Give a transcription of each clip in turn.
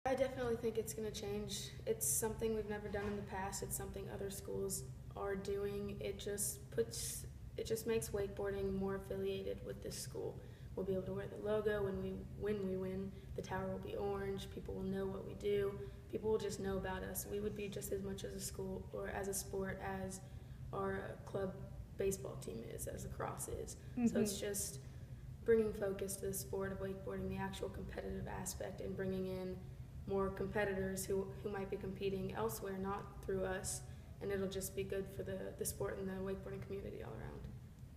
I definitely think it's going to change. It's something we've never done in the past. It's something other schools are doing. It just makes wakeboarding more affiliated with this school. We'll be able to wear the logo when we win. The tower will be orange. People will know what we do. People will just know about us. We would be just as much as a school or as a sport as our club baseball team is, as lacrosse is. So it's just bringing focus to the sport of wakeboarding, the actual competitive aspect, and bringing in more competitors who might be competing elsewhere, not through us, and it'll just be good for the sport and the wakeboarding community all around.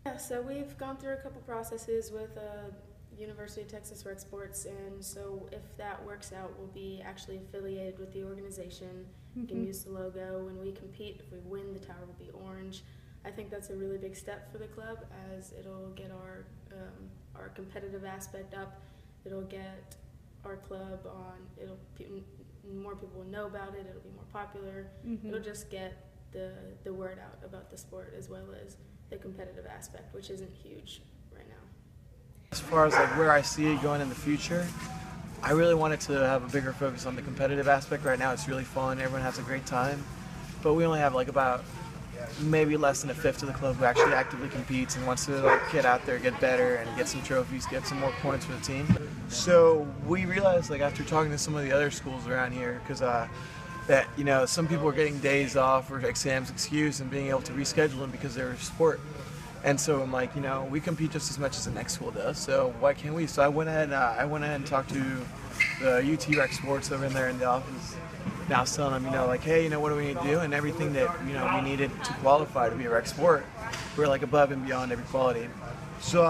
Yeah, so we've gone through a couple processes with University of Texas Rec Sports, and so if that works out, we'll be actually affiliated with the organization. We can use the logo when we compete. If we win, the tower will be orange. I think that's a really big step for the club, as it'll get our competitive aspect up. It'll get our club on. More people will know about it. It'll be more popular. It'll just get the word out about the sport, as well as the competitive aspect, which isn't huge right now. As far as like where I see it going in the future, I really want it to have a bigger focus on the competitive aspect. Right now it's really fun, everyone has a great time, but we only have like about maybe less than a fifth of the club who actually actively competes and wants to like get out there, get better, and get some trophies, get some more points for the team. So we realized, like after talking to some of the other schools around here, because that some people are getting days off or exams excused and being able to reschedule them because they're a sport. And so I'm like, we compete just as much as the next school does, so why can't we? So I went ahead and talked to the UT Rec Sports over in there in the office. Now I was telling them, like, hey, what do we need to do? And everything that, we needed to qualify to be a rec sport, we're like above and beyond every quality. So,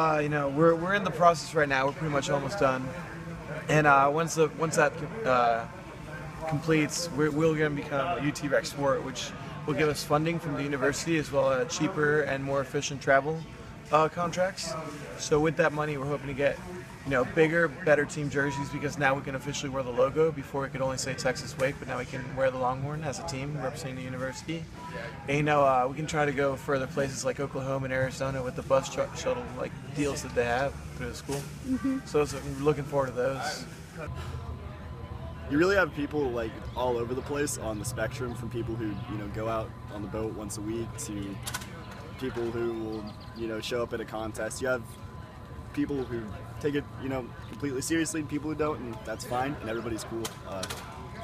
we're in the process right now. We're pretty much almost done. And once that completes, we're going to become a UT Rec sport, which will give us funding from the university, as well as cheaper and more efficient travel contracts. So with that money, we're hoping to get bigger, better team jerseys, because now we can officially wear the logo. Before we could only say Texas Wake, but now we can wear the Longhorn as a team representing the university. And we can try to go further places like Oklahoma and Arizona with the bus shuttle like deals that they have through the school. So we're looking forward to those. You really have people like all over the place on the spectrum, from people who go out on the boat once a week to people who will show up at a contest. You have people who take it completely seriously, and people who don't, and that's fine, and everybody's cool.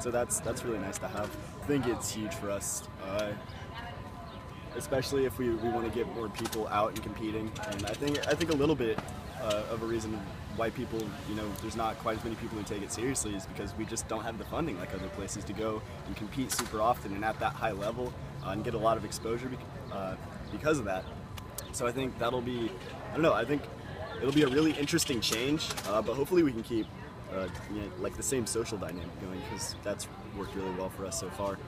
So that's really nice to have. I think it's huge for us, especially if we want to get more people out and competing. And I think a little bit of a reason why people, there's not quite as many people who take it seriously is because we just don't have the funding like other places to go and compete super often and at that high level and get a lot of exposure because of that. So I think that'll be, I think it'll be a really interesting change, but hopefully we can keep like the same social dynamic going, because that's worked really well for us so far.